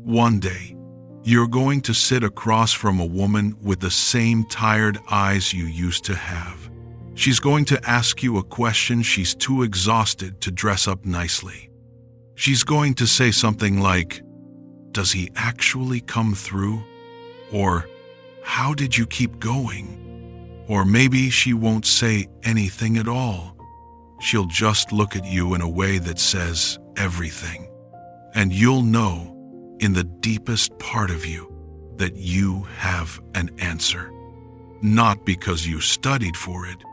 One day, you're going to sit across from a woman with the same tired eyes you used to have. She's going to ask you a question she's too exhausted to dress up nicely. She's going to say something like, "Does he actually come through?" Or, "How did you keep going?" Or maybe she won't say anything at all. She'll just look at you in a way that says everything. And you'll know, in the deepest part of you, that you have an answer. Not because you studied for it,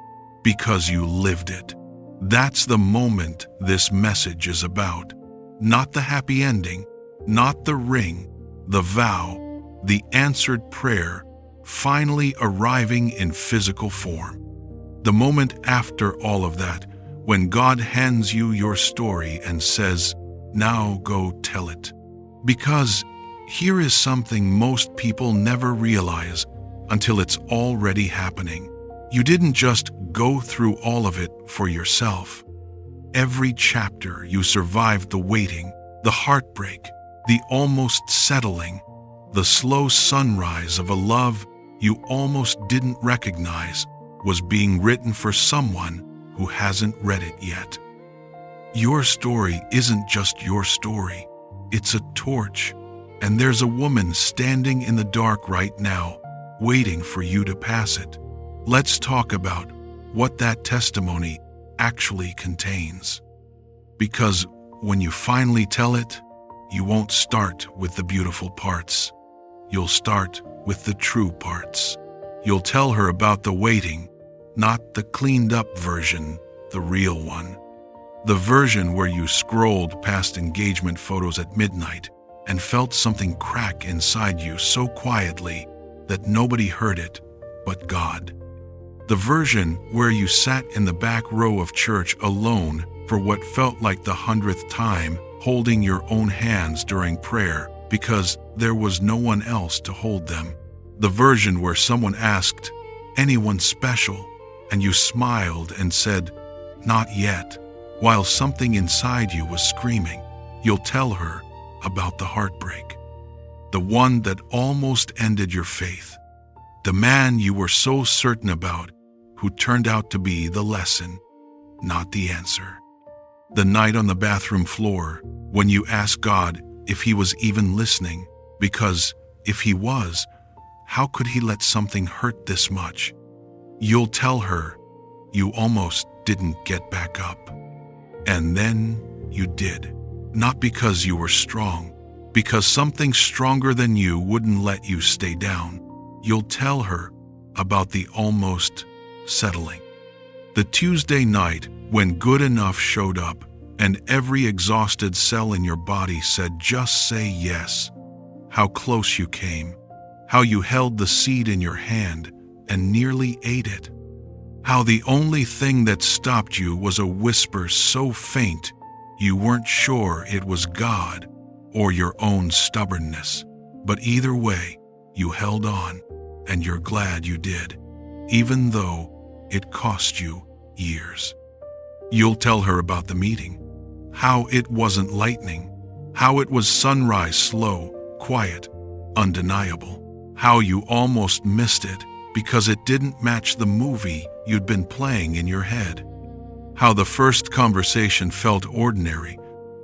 because you lived it. That's the moment this message is about. Not the happy ending, not the ring, the vow, the answered prayer, finally arriving in physical form. The moment after all of that, when God hands you your story and says, "Now go tell it." Because here is something most people never realize until it's already happening. You didn't just go through all of it for yourself. Every chapter you survived the waiting, the heartbreak, the almost settling, the slow sunrise of a love you almost didn't recognize was being written for someone who hasn't read it yet. Your story isn't just your story. It's a torch, and there's a woman standing in the dark right now, waiting for you to pass it. Let's talk about what that testimony actually contains. Because when you finally tell it, you won't start with the beautiful parts. You'll start with the true parts. You'll tell her about the waiting, not the cleaned up version, the real one. The version where you scrolled past engagement photos at midnight and felt something crack inside you so quietly that nobody heard it but God. The version where you sat in the back row of church alone for what felt like the 100th time, holding your own hands during prayer because there was no one else to hold them. The version where someone asked, "Anyone special?" and you smiled and said, "Not yet," while something inside you was screaming. You'll tell her about the heartbreak, the one that almost ended your faith, the man you were so certain about who turned out to be the lesson, not the answer. The night on the bathroom floor when you asked God if he was even listening, because if he was, how could he let something hurt this much? You'll tell her you almost didn't get back up. And then you did. Not because you were strong, because something stronger than you wouldn't let you stay down. You'll tell her about the almost settling. The Tuesday night when good enough showed up and every exhausted cell in your body said, "Just say yes." How close you came. How you held the seed in your hand and nearly ate it. How the only thing that stopped you was a whisper so faint you weren't sure it was God or your own stubbornness. But either way, you held on, and you're glad you did, even though it cost you years. You'll tell her about the meeting, how it wasn't lightning, how it was sunrise slow, quiet, undeniable, how you almost missed it because it didn't match the movie you'd been playing in your head, how the first conversation felt ordinary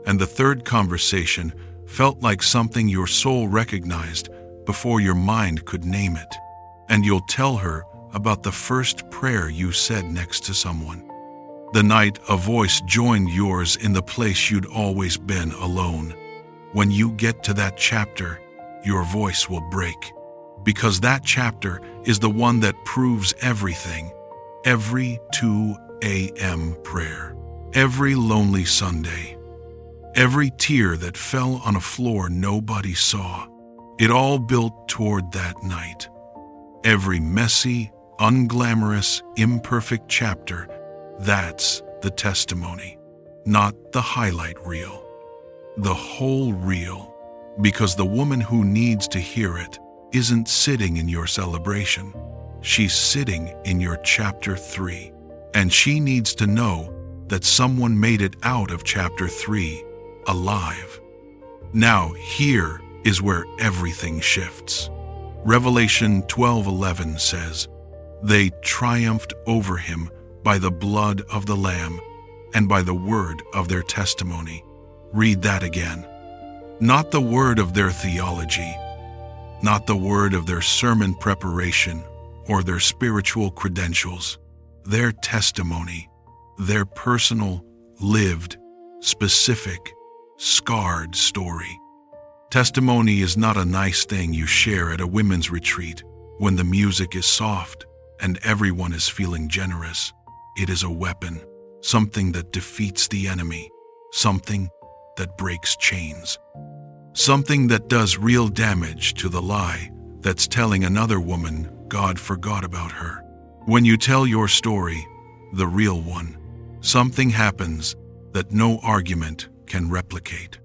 and the third conversation felt like something your soul recognized before your mind could name it. And you'll tell her about the first prayer you said next to someone, the night a voice joined yours in the place you'd always been alone. When you get to that chapter, your voice will break, because that chapter is the one that proves everything. Every 2 a.m. prayer, every lonely Sunday, every tear that fell on a floor nobody saw, it all built toward that night. Every messy, unglamorous, imperfect chapter, that's the testimony, not the highlight reel. The whole reel, because the woman who needs to hear it isn't sitting in your celebration. She's sitting in your chapter 3, and she needs to know that someone made it out of chapter 3 alive. Now here is where everything shifts. Revelation 12:11 says, "They triumphed over him by the blood of the Lamb and by the word of their testimony." Read that again. Not the word of their theology, not the word of their sermon preparation or their spiritual credentials, their testimony, their personal, lived, specific, scarred story. Testimony is not a nice thing you share at a women's retreat when the music is soft and everyone is feeling generous. It is a weapon, something that defeats the enemy, something that breaks chains, something that does real damage to the lie that's telling another woman God forgot about her. When you tell your story, the real one, something happens that no argument can replicate.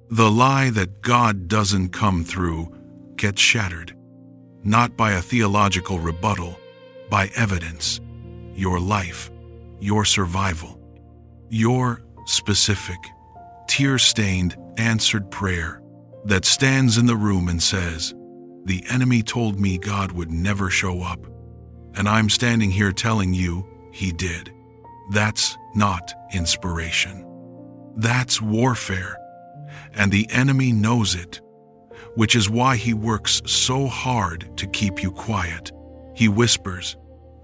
The lie that God doesn't come through gets shattered, not by a theological rebuttal, by evidence, your life, your survival, your specific, tear-stained, answered prayer that stands in the room and says, "The enemy told me God would never show up, and I'm standing here telling you he did." That's not inspiration. That's warfare, and the enemy knows it, which is why he works so hard to keep you quiet. He whispers,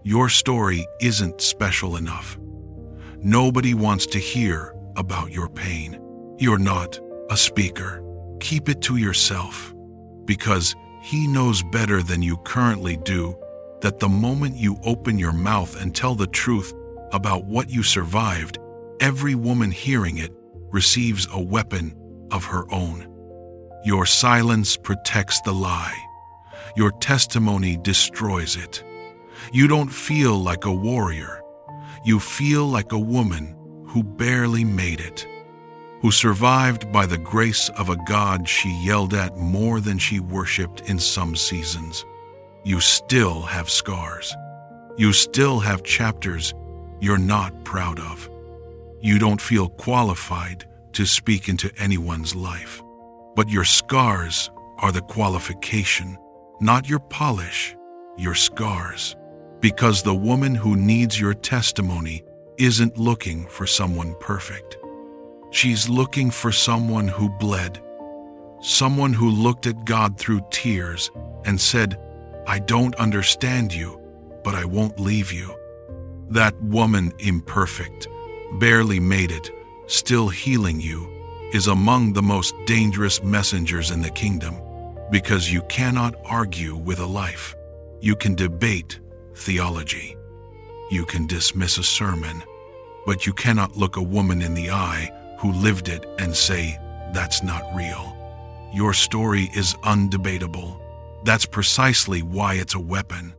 "Your story isn't special enough. Nobody wants to hear about your pain. You're not a speaker. Keep it to yourself," because he knows better than you currently do that the moment you open your mouth and tell the truth about what you survived, every woman hearing it receives a weapon of her own. Your silence protects the lie. Your testimony destroys it. You don't feel like a warrior. You feel like a woman who barely made it, who survived by the grace of a God she yelled at more than she worshipped in some seasons. You still have scars. You still have chapters you're not proud of. You don't feel qualified to speak into anyone's life. But your scars are the qualification, not your polish, your scars. Because the woman who needs your testimony isn't looking for someone perfect. She's looking for someone who bled, someone who looked at God through tears and said, "I don't understand you, but I won't leave you." That woman, imperfect, barely made it, still healing you, is among the most dangerous messengers in the kingdom, because you cannot argue with a life. You can debate theology. You can dismiss a sermon, but you cannot look a woman in the eye who lived it and say, "That's not real." Your story is undebatable. That's precisely why it's a weapon.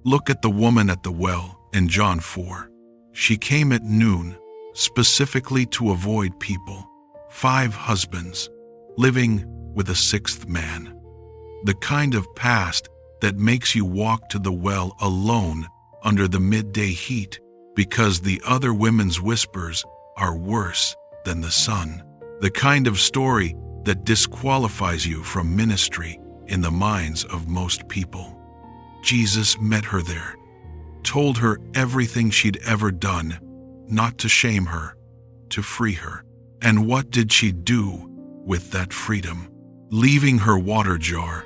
Look at the woman at the well in John 4. She came at noon, specifically to avoid people. 5 husbands, living with a 6th man. The kind of past that makes you walk to the well alone under the midday heat because the other women's whispers are worse than the sun. The kind of story that disqualifies you from ministry in the minds of most people. Jesus met her there, told her everything she'd ever done, not to shame her, to free her. And what did she do with that freedom? Leaving her water jar,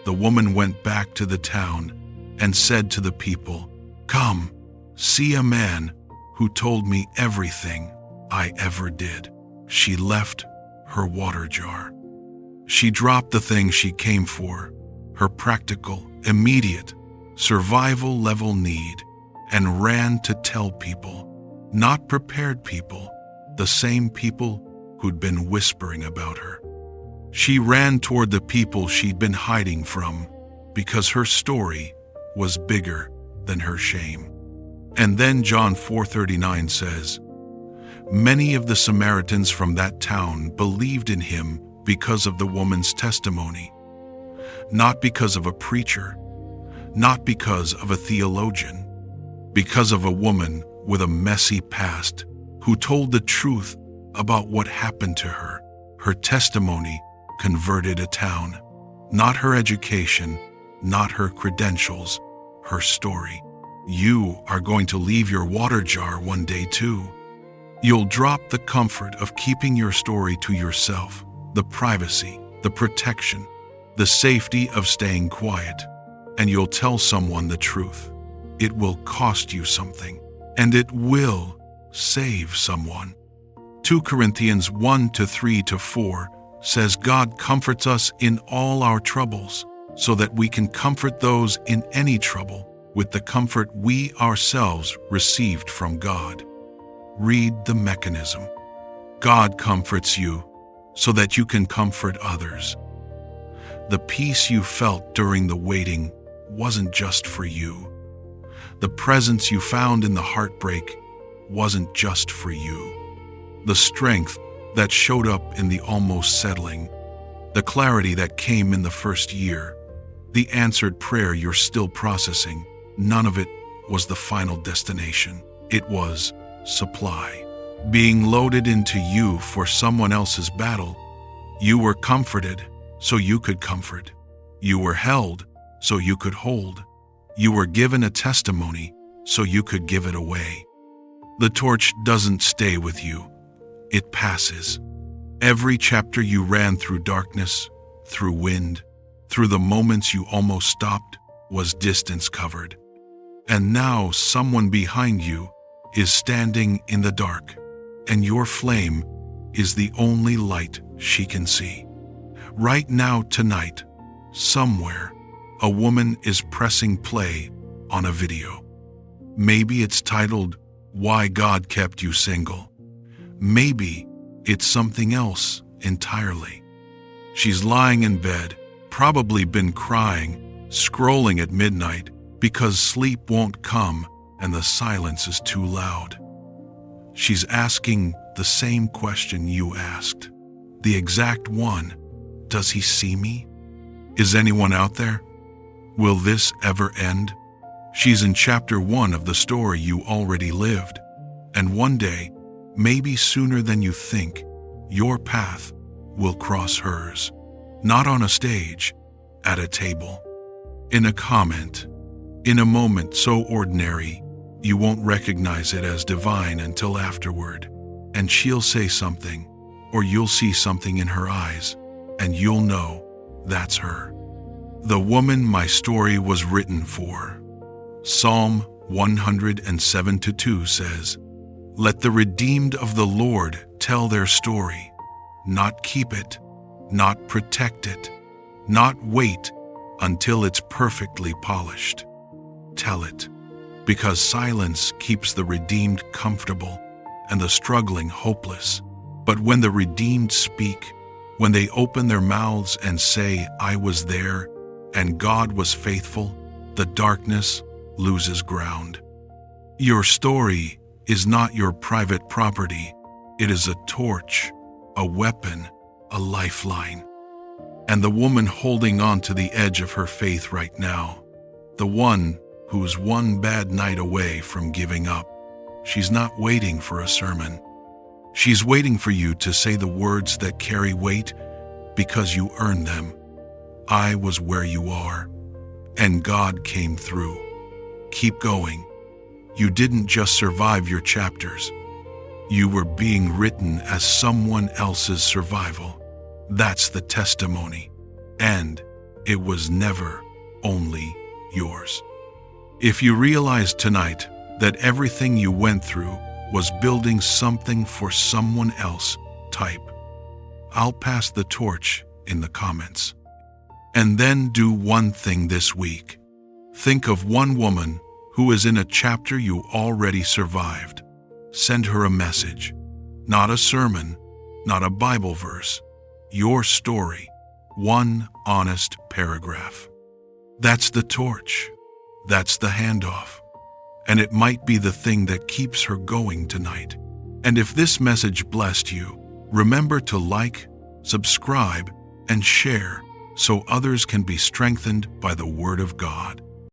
the woman went back to the town and said to the people, "Come, see a man who told me everything I ever did." She left her water jar. She dropped the thing she came for, her practical, immediate, survival-level need, and ran to tell people, not prepared people, the same people who'd been whispering about her. She ran toward the people she'd been hiding from because her story was bigger than her shame. And then John 4:39 says, "Many of the Samaritans from that town believed in him because of the woman's testimony, not because of a preacher, not because of a theologian, because of a woman with a messy past who told the truth about what happened to her. Her testimony converted a town. Not her education, not her credentials, her story. You are going to leave your water jar one day too. You'll drop the comfort of keeping your story to yourself, the privacy, the protection, the safety of staying quiet, and you'll tell someone the truth. It will cost you something, and it will save someone. 2 Corinthians 1:3-4 says God comforts us in all our troubles, so that we can comfort those in any trouble with the comfort we ourselves received from God. Read the mechanism. God comforts you so that you can comfort others. The peace you felt during the waiting wasn't just for you. The presence you found in the heartbreak wasn't just for you. The strength that showed up in the almost settling, the clarity that came in the first year, the answered prayer you're still processing, none of it was the final destination. It was supply. Being loaded into you for someone else's battle. You were comforted so you could comfort. You were held so you could hold. You were given a testimony so you could give it away. The torch doesn't stay with you. It passes. Every chapter you ran through darkness, through wind, through the moments you almost stopped, was distance covered. And now someone behind you is standing in the dark, and your flame is the only light she can see. Right now, tonight, somewhere, a woman is pressing play on a video. Maybe it's titled, "Why God Kept You Single." Maybe it's something else entirely. She's lying in bed, probably been crying, scrolling at midnight because sleep won't come and the silence is too loud. She's asking the same question you asked, the exact one. Does he see me? Is anyone out there? Will this ever end? She's in chapter 1 of the story you already lived, and one day, maybe sooner than you think, your path will cross hers. Not on a stage, at a table, in a comment, in a moment so ordinary you won't recognize it as divine until afterward. And she'll say something, or you'll see something in her eyes, and you'll know that's her. The woman my story was written for. Psalm 107:2 says, "Let the redeemed of the Lord tell their story, not keep it, not protect it, not wait until it's perfectly polished. Tell it, because silence keeps the redeemed comfortable and the struggling hopeless. But when the redeemed speak, when they open their mouths and say, 'I was there, and God was faithful,' the darkness loses ground." Your story is not your private property. It is a torch, a weapon, a lifeline. And the woman holding on to the edge of her faith right now, the one who's one bad night away from giving up, she's not waiting for a sermon. She's waiting for you to say the words that carry weight because you earned them. I was where you are, and God came through. Keep going. You didn't just survive your chapters. You were being written as someone else's survival. That's the testimony. And it was never only yours. If you realize tonight that everything you went through was building something for someone else, type, "I'll pass the torch" in the comments. And then do one thing this week. Think of one woman who is in a chapter you already survived. Send her a message, not a sermon, not a Bible verse, your story, one honest paragraph. That's the torch. That's the handoff. And it might be the thing that keeps her going tonight. And if this message blessed you, remember to like, subscribe, and share so others can be strengthened by the Word of God.